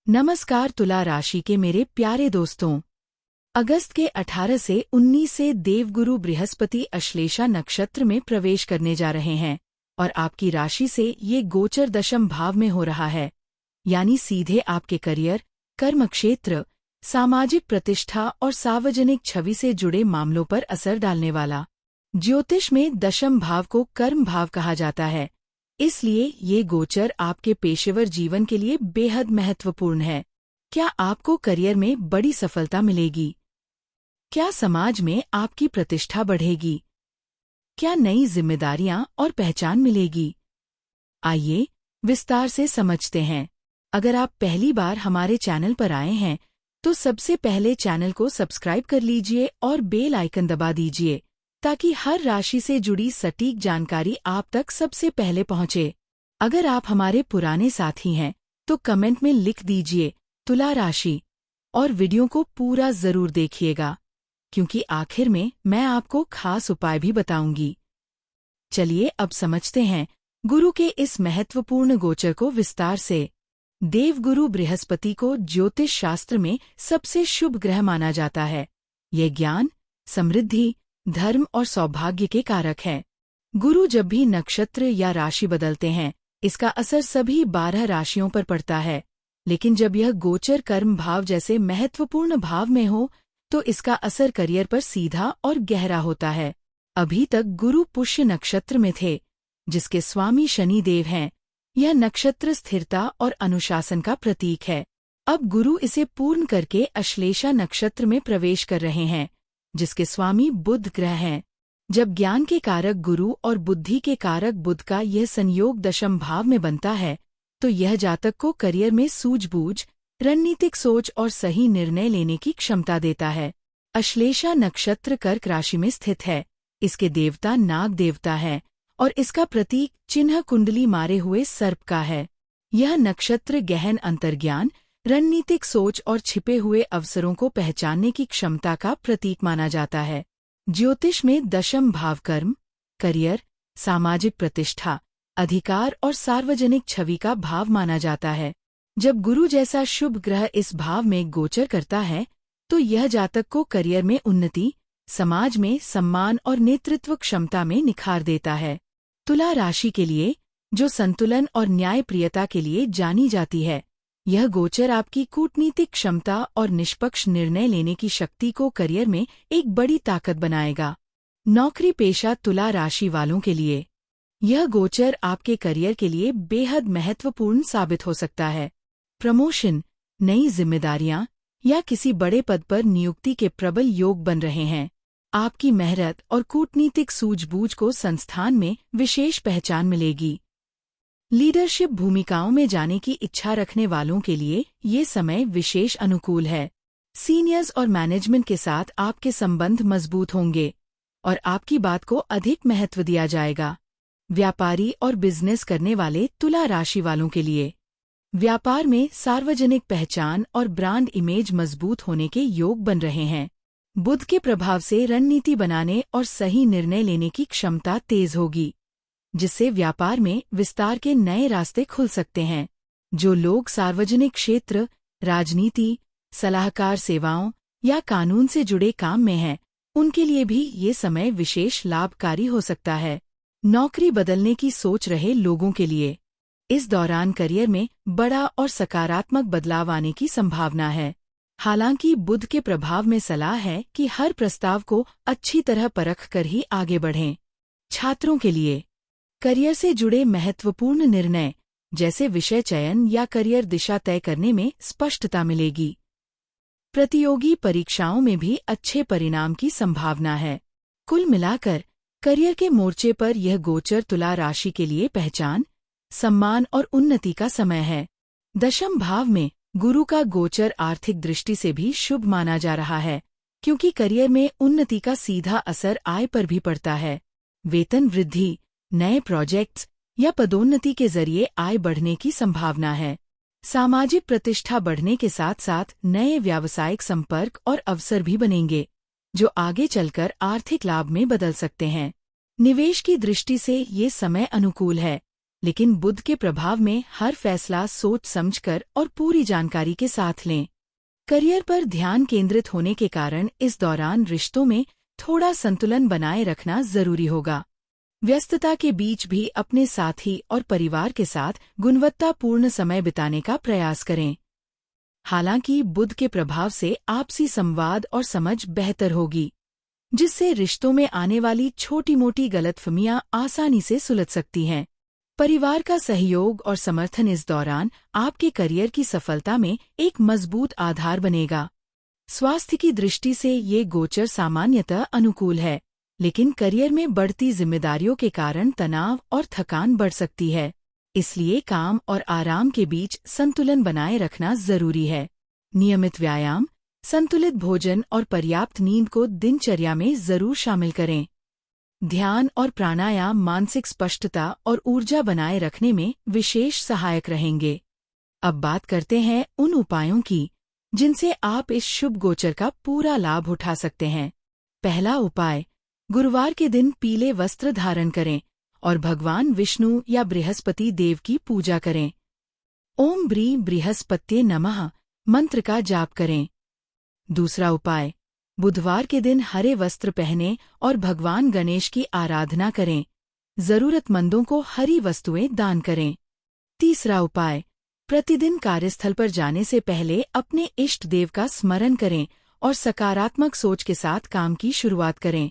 नमस्कार तुला राशि के मेरे प्यारे दोस्तों। अगस्त के 18 से 19 से देवगुरु बृहस्पति अश्लेषा नक्षत्र में प्रवेश करने जा रहे हैं और आपकी राशि से ये गोचर दशम भाव में हो रहा है, यानी सीधे आपके करियर, कर्म क्षेत्र, सामाजिक प्रतिष्ठा और सार्वजनिक छवि से जुड़े मामलों पर असर डालने वाला। ज्योतिष में दशम भाव को कर्म भाव कहा जाता है, इसलिए ये गोचर आपके पेशेवर जीवन के लिए बेहद महत्वपूर्ण है। क्या आपको करियर में बड़ी सफलता मिलेगी? क्या समाज में आपकी प्रतिष्ठा बढ़ेगी? क्या नई जिम्मेदारियां और पहचान मिलेगी? आइए विस्तार से समझते हैं। अगर आप पहली बार हमारे चैनल पर आए हैं तो सबसे पहले चैनल को सब्सक्राइब कर लीजिए और बेल आइकन दबा दीजिए ताकि हर राशि से जुड़ी सटीक जानकारी आप तक सबसे पहले पहुंचे। अगर आप हमारे पुराने साथी हैं तो कमेंट में लिख दीजिए तुला राशि और वीडियो को पूरा जरूर देखिएगा, क्योंकि आखिर में मैं आपको खास उपाय भी बताऊंगी। चलिए अब समझते हैं गुरु के इस महत्वपूर्ण गोचर को विस्तार से। देवगुरु बृहस्पति को ज्योतिष शास्त्र में सबसे शुभ ग्रह माना जाता है। यह ज्ञान, समृद्धि, धर्म और सौभाग्य के कारक हैं। गुरु जब भी नक्षत्र या राशि बदलते हैं, इसका असर सभी 12 राशियों पर पड़ता है, लेकिन जब यह गोचर कर्म भाव जैसे महत्वपूर्ण भाव में हो तो इसका असर करियर पर सीधा और गहरा होता है। अभी तक गुरु पुष्य नक्षत्र में थे, जिसके स्वामी शनि देव हैं। यह नक्षत्र स्थिरता और अनुशासन का प्रतीक है। अब गुरु इसे पूर्ण करके अश्लेषा नक्षत्र में प्रवेश कर रहे हैं, जिसके स्वामी बुध ग्रह हैं। जब ज्ञान के कारक गुरु और बुद्धि के कारक बुध का यह संयोग दशम भाव में बनता है तो यह जातक को करियर में सूझबूझ, रणनीतिक सोच और सही निर्णय लेने की क्षमता देता है। अश्लेषा नक्षत्र कर्क राशि में स्थित है। इसके देवता नाग देवता है और इसका प्रतीक चिन्ह कुंडली मारे हुए सर्प का है। यह नक्षत्र गहन अंतर्ज्ञान, रणनीतिक सोच और छिपे हुए अवसरों को पहचानने की क्षमता का प्रतीक माना जाता है। ज्योतिष में दशम भाव कर्म, करियर, सामाजिक प्रतिष्ठा, अधिकार और सार्वजनिक छवि का भाव माना जाता है। जब गुरु जैसा शुभ ग्रह इस भाव में गोचर करता है तो यह जातक को करियर में उन्नति, समाज में सम्मान और नेतृत्व क्षमता में निखार देता है। तुला राशि के लिए, जो संतुलन और न्यायप्रियता के लिए जानी जाती है, यह गोचर आपकी कूटनीतिक क्षमता और निष्पक्ष निर्णय लेने की शक्ति को करियर में एक बड़ी ताकत बनाएगा। नौकरी पेशा तुला राशि वालों के लिए यह गोचर आपके करियर के लिए बेहद महत्वपूर्ण साबित हो सकता है। प्रमोशन, नई जिम्मेदारियां या किसी बड़े पद पर नियुक्ति के प्रबल योग बन रहे हैं। आपकी मेहनत और कूटनीतिक सूझबूझ को संस्थान में विशेष पहचान मिलेगी। लीडरशिप भूमिकाओं में जाने की इच्छा रखने वालों के लिए ये समय विशेष अनुकूल है। सीनियर्स और मैनेजमेंट के साथ आपके संबंध मजबूत होंगे और आपकी बात को अधिक महत्व दिया जाएगा। व्यापारी और बिजनेस करने वाले तुला राशि वालों के लिए व्यापार में सार्वजनिक पहचान और ब्रांड इमेज मजबूत होने के योग बन रहे हैं। बुध के प्रभाव से रणनीति बनाने और सही निर्णय लेने की क्षमता तेज होगी, जिससे व्यापार में विस्तार के नए रास्ते खुल सकते हैं। जो लोग सार्वजनिक क्षेत्र, राजनीति, सलाहकार सेवाओं या कानून से जुड़े काम में हैं, उनके लिए भी ये समय विशेष लाभकारी हो सकता है। नौकरी बदलने की सोच रहे लोगों के लिए इस दौरान करियर में बड़ा और सकारात्मक बदलाव आने की संभावना है। हालांकि बुध के प्रभाव में सलाह है कि हर प्रस्ताव को अच्छी तरह परख कर ही आगे बढ़ें। छात्रों के लिए करियर से जुड़े महत्वपूर्ण निर्णय जैसे विषय चयन या करियर दिशा तय करने में स्पष्टता मिलेगी। प्रतियोगी परीक्षाओं में भी अच्छे परिणाम की संभावना है। कुल मिलाकर करियर के मोर्चे पर यह गोचर तुला राशि के लिए पहचान, सम्मान और उन्नति का समय है। दशम भाव में गुरु का गोचर आर्थिक दृष्टि से भी शुभ माना जा रहा है, क्योंकि करियर में उन्नति का सीधा असर आय पर भी पड़ता है। वेतन वृद्धि, नए प्रोजेक्ट्स या पदोन्नति के जरिए आय बढ़ने की संभावना है। सामाजिक प्रतिष्ठा बढ़ने के साथ साथ नए व्यावसायिक संपर्क और अवसर भी बनेंगे, जो आगे चलकर आर्थिक लाभ में बदल सकते हैं। निवेश की दृष्टि से ये समय अनुकूल है, लेकिन बुध के प्रभाव में हर फैसला सोच समझकर और पूरी जानकारी के साथ लें। करियर पर ध्यान केंद्रित होने के कारण इस दौरान रिश्तों में थोड़ा संतुलन बनाए रखना जरूरी होगा। व्यस्तता के बीच भी अपने साथी और परिवार के साथ गुणवत्तापूर्ण समय बिताने का प्रयास करें। हालांकि बुध के प्रभाव से आपसी संवाद और समझ बेहतर होगी, जिससे रिश्तों में आने वाली छोटी-मोटी गलतफहमियां आसानी से सुलझ सकती हैं। परिवार का सहयोग और समर्थन इस दौरान आपके करियर की सफलता में एक मजबूत आधार बनेगा। स्वास्थ्य की दृष्टि से ये गोचर सामान्यतः अनुकूल है, लेकिन करियर में बढ़ती जिम्मेदारियों के कारण तनाव और थकान बढ़ सकती है। इसलिए काम और आराम के बीच संतुलन बनाए रखना जरूरी है। नियमित व्यायाम, संतुलित भोजन और पर्याप्त नींद को दिनचर्या में जरूर शामिल करें। ध्यान और प्राणायाम मानसिक स्पष्टता और ऊर्जा बनाए रखने में विशेष सहायक रहेंगे। अब बात करते हैं उन उपायों की जिनसे आप इस शुभ गोचर का पूरा लाभ उठा सकते हैं। पहला उपाय, गुरुवार के दिन पीले वस्त्र धारण करें और भगवान विष्णु या बृहस्पति देव की पूजा करें। ओम ब्री बृहस्पत्ये नमः मंत्र का जाप करें। दूसरा उपाय, बुधवार के दिन हरे वस्त्र पहनें और भगवान गणेश की आराधना करें। जरूरतमंदों को हरी वस्तुएं दान करें। तीसरा उपाय, प्रतिदिन कार्यस्थल पर जाने से पहले अपने इष्ट देव का स्मरण करें और सकारात्मक सोच के साथ काम की शुरुआत करें।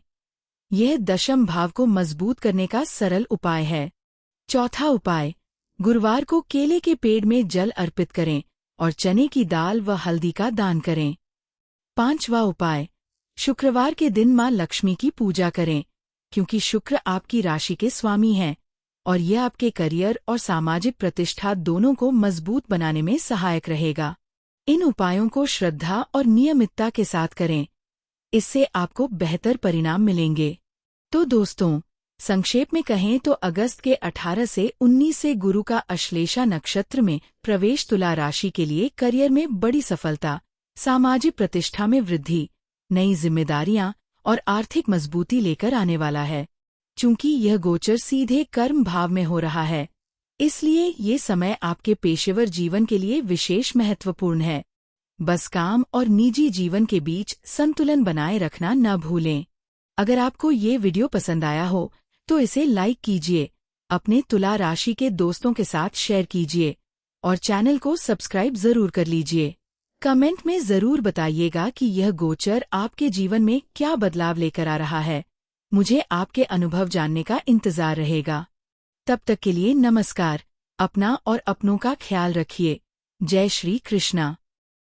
यह दशम भाव को मजबूत करने का सरल उपाय है। चौथा उपाय, गुरुवार को केले के पेड़ में जल अर्पित करें और चने की दाल व हल्दी का दान करें। पांचवा उपाय, शुक्रवार के दिन मां लक्ष्मी की पूजा करें, क्योंकि शुक्र आपकी राशि के स्वामी हैं और यह आपके करियर और सामाजिक प्रतिष्ठा दोनों को मजबूत बनाने में सहायक रहेगा। इन उपायों को श्रद्धा और नियमितता के साथ करें, इससे आपको बेहतर परिणाम मिलेंगे। तो दोस्तों, संक्षेप में कहें तो अगस्त के 18 से 19 से गुरु का अश्लेषा नक्षत्र में प्रवेश तुला राशि के लिए करियर में बड़ी सफलता, सामाजिक प्रतिष्ठा में वृद्धि, नई जिम्मेदारियां और आर्थिक मजबूती लेकर आने वाला है। चूंकि यह गोचर सीधे कर्म भाव में हो रहा है, इसलिए ये समय आपके पेशेवर जीवन के लिए विशेष महत्वपूर्ण है। बस काम और निजी जीवन के बीच संतुलन बनाए रखना न भूलें। अगर आपको ये वीडियो पसंद आया हो तो इसे लाइक कीजिए, अपने तुला राशि के दोस्तों के साथ शेयर कीजिए और चैनल को सब्सक्राइब जरूर कर लीजिए। कमेंट में जरूर बताइएगा कि यह गोचर आपके जीवन में क्या बदलाव लेकर आ रहा है। मुझे आपके अनुभव जानने का इंतजार रहेगा। तब तक के लिए नमस्कार। अपना और अपनों का ख्याल रखिए। जय श्री कृष्णा।